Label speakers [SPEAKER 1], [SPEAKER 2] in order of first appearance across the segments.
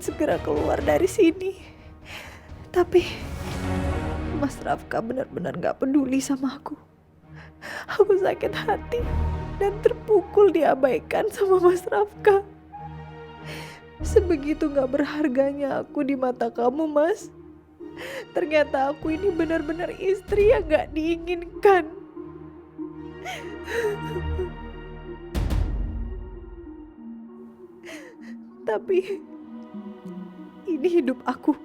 [SPEAKER 1] segera keluar dari sini. Tapi Mas Rafka benar-benar gak peduli sama aku. Aku sakit hati dan terpukul diabaikan sama Mas Rafka. Sebegitu gak berharganya aku di mata kamu, Mas. Ternyata aku ini benar-benar istri yang gak diinginkan. Tapi ini hidup aku.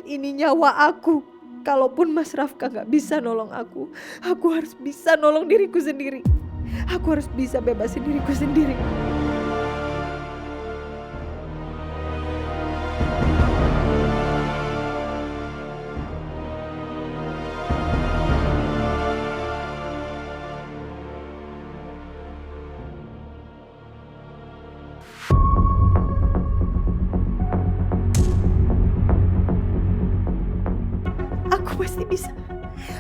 [SPEAKER 1] Ini nyawa aku. Kalaupun Mas Rafka gak bisa nolong aku harus bisa nolong diriku sendiri. Aku harus bisa bebasin diriku sendiri.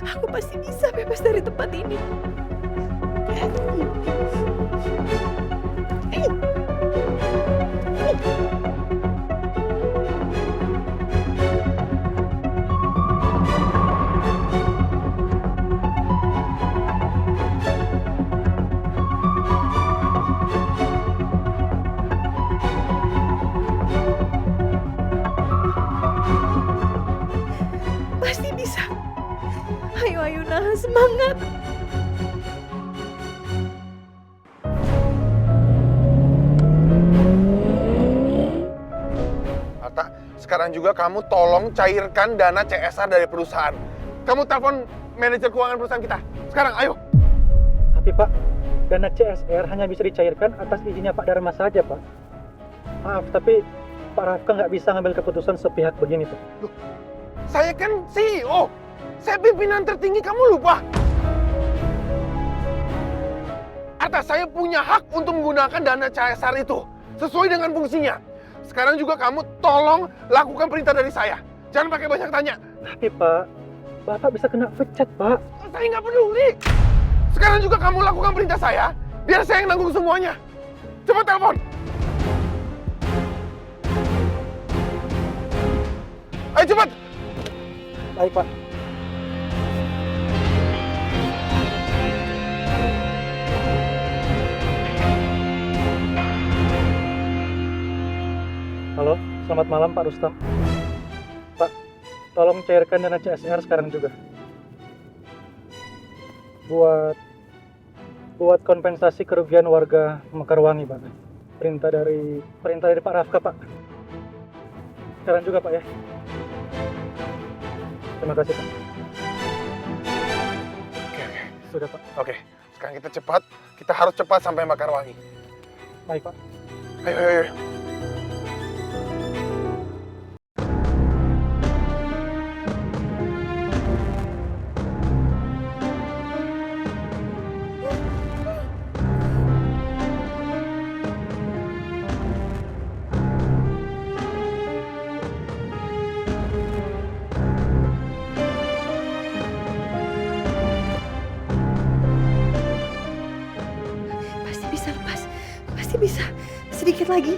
[SPEAKER 1] Aku pasti bisa bebas dari tempat ini. Pasti bisa. Ayo, ayo Nah, semangat.
[SPEAKER 2] Arta, sekarang juga kamu tolong cairkan dana CSR dari perusahaan. Kamu telepon manajer keuangan perusahaan kita. Sekarang, ayo.
[SPEAKER 3] Tapi Pak, dana CSR hanya bisa dicairkan atas izinnya Pak Dharma saja, Pak. Maaf, tapi Pak Rafka nggak bisa ngambil keputusan sepihak begini, Pak.
[SPEAKER 2] Loh, saya kan CEO. Saya pimpinan tertinggi, kamu lupa? Arta, saya punya hak untuk menggunakan dana CSR itu sesuai dengan fungsinya. Sekarang juga kamu tolong lakukan perintah dari saya. Jangan pakai banyak tanya.
[SPEAKER 3] Tapi Pak, Bapak bisa kena pecat, Pak.
[SPEAKER 2] Saya nggak peduli. Sekarang juga kamu lakukan perintah saya, biar saya yang nanggung semuanya. Cepat telepon. Ayo cepat.
[SPEAKER 3] Baik, Pak. Halo, selamat malam Pak Rustam. Pak, tolong cairkan dana CSR sekarang juga. Buat kompensasi kerugian warga Mekarwangi, Pak. Perintah dari Pak Rafka, Pak. Sekarang juga, Pak ya. Terima kasih, Pak.
[SPEAKER 2] Oke.
[SPEAKER 3] Sudah, Pak.
[SPEAKER 2] Oke, sekarang kita cepat. Kita harus cepat sampai Mekarwangi.
[SPEAKER 3] Baik, Pak.
[SPEAKER 2] Ayo, ayo, ayo.
[SPEAKER 1] Pasti bisa lepas. Pasti bisa. Sedikit lagi.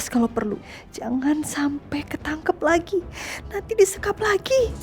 [SPEAKER 1] tegas kalau perlu. Jangan sampai ketangkep lagi. Nanti disekap lagi.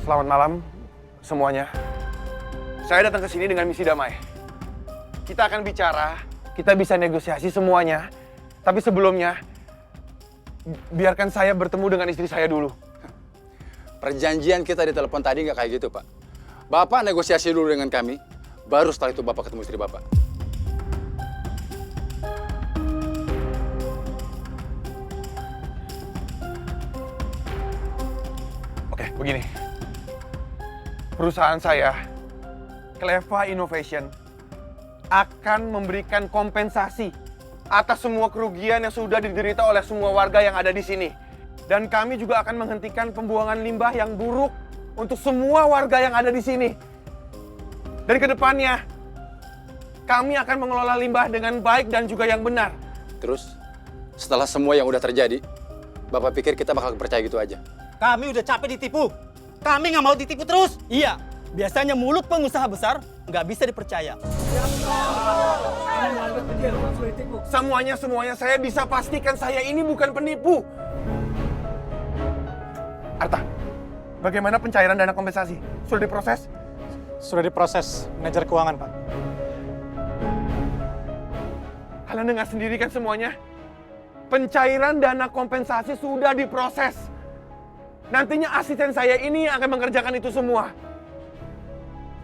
[SPEAKER 2] Selamat malam semuanya. Saya datang ke sini dengan misi damai. Kita akan bicara, kita bisa negosiasi semuanya. Tapi sebelumnya, biarkan saya bertemu dengan istri saya dulu.
[SPEAKER 4] Perjanjian kita di telepon tadi nggak kayak gitu, Pak. Bapak negosiasi dulu dengan kami, baru setelah itu Bapak ketemu istri Bapak.
[SPEAKER 2] Oke, begini. Perusahaan saya, Cleva Innovation, akan memberikan kompensasi atas semua kerugian yang sudah diderita oleh semua warga yang ada di sini. Dan kami juga akan menghentikan pembuangan limbah yang buruk untuk semua warga yang ada di sini. Dan ke depannya, kami akan mengelola limbah dengan baik dan juga yang benar.
[SPEAKER 4] Terus, setelah semua yang udah terjadi, Bapak pikir kita bakal percaya gitu aja?
[SPEAKER 5] Kami udah capek ditipu. Kami nggak mau ditipu terus. Iya, biasanya mulut pengusaha besar nggak bisa dipercaya.
[SPEAKER 2] Semuanya saya bisa pastikan saya ini bukan penipu. Arta, bagaimana pencairan dana kompensasi? Sudah diproses?
[SPEAKER 3] Sudah diproses, manajer keuangan, Pak.
[SPEAKER 2] Kalian dengar sendiri kan semuanya? Pencairan dana kompensasi sudah diproses. Nantinya asisten saya ini akan mengerjakan itu semua.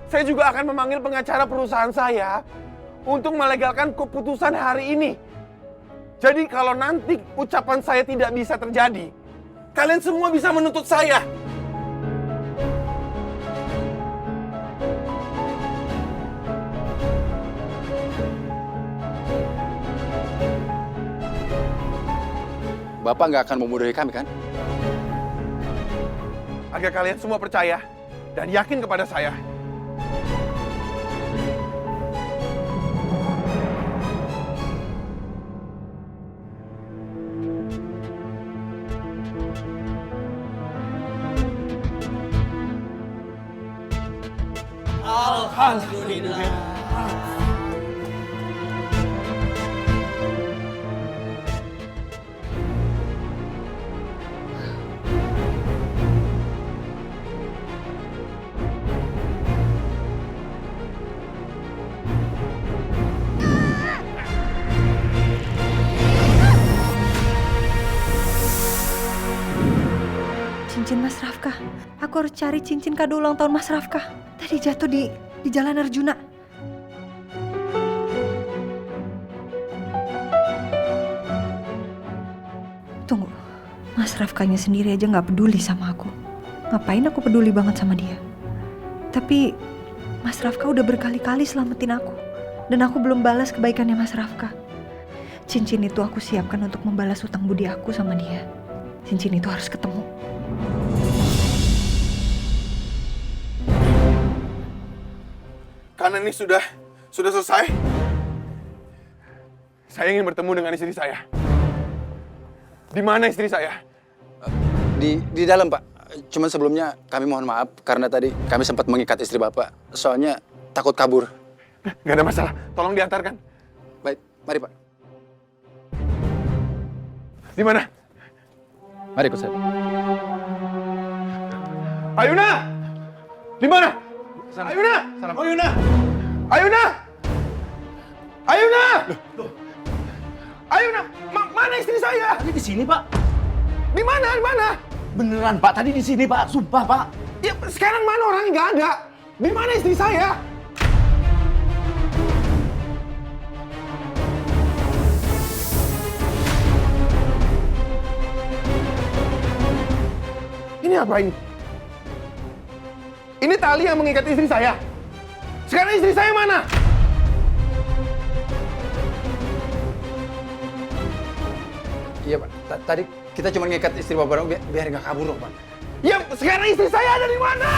[SPEAKER 2] Saya juga akan memanggil pengacara perusahaan saya untuk melegalkan keputusan hari ini. Jadi kalau nanti ucapan saya tidak bisa terjadi, kalian semua bisa menuntut saya.
[SPEAKER 4] Bapak nggak akan membodohi kami, kan?
[SPEAKER 2] Agar kalian semua percaya dan yakin kepada saya.
[SPEAKER 5] Alhamdulillah.
[SPEAKER 1] Cincin Mas Rafka. Aku harus cari cincin kado ulang tahun Mas Rafka. Tadi jatuh di Jalan Arjuna. Tunggu, Mas Rafkanya sendiri aja nggak peduli sama aku. Ngapain aku peduli banget sama dia? Tapi Mas Rafka udah berkali-kali selamatin aku. Dan aku belum balas kebaikannya Mas Rafka. Cincin itu aku siapkan untuk membalas utang budi aku sama dia. Cincin itu harus ketemu.
[SPEAKER 2] Karena ini sudah selesai. Saya ingin bertemu dengan istri saya. Di mana istri saya?
[SPEAKER 4] Di dalam, Pak. Cuman sebelumnya kami mohon maaf karena tadi kami sempat mengikat istri Bapak. Soalnya takut kabur.
[SPEAKER 2] Gak ada masalah, tolong diantarkan.
[SPEAKER 4] Baik, mari, Pak.
[SPEAKER 2] Di mana?
[SPEAKER 4] Mari ikut saya.
[SPEAKER 2] Ayuna! Di mana? Ayuna! Ayuna! Ayuna! Ayuna! Ayuna! Mana istri saya?
[SPEAKER 5] Tadi di sini, Pak.
[SPEAKER 2] Di mana? Di mana?
[SPEAKER 5] Beneran, Pak. Tadi di sini, Pak. Sumpah, Pak.
[SPEAKER 2] Ya, sekarang mana orangnya? Nggak ada. Di mana istri saya? Ini apa ini? Ini tali yang mengikat istri saya. Sekarang istri saya mana?
[SPEAKER 4] Iya, Pak. Tadi kita cuma ngikat istri Bapak dong, biar nggak kabur, Pak.
[SPEAKER 2] Ya, sekarang istri saya ada di mana?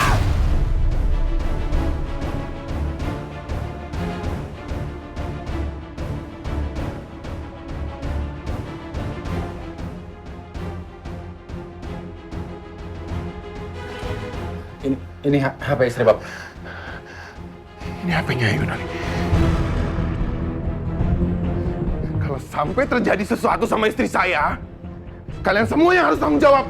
[SPEAKER 4] Ini HP istri Bapak.
[SPEAKER 2] Ini HP-nya Ayuna. Kalau sampai terjadi sesuatu sama istri saya, kalian semua yang harus tanggung jawab.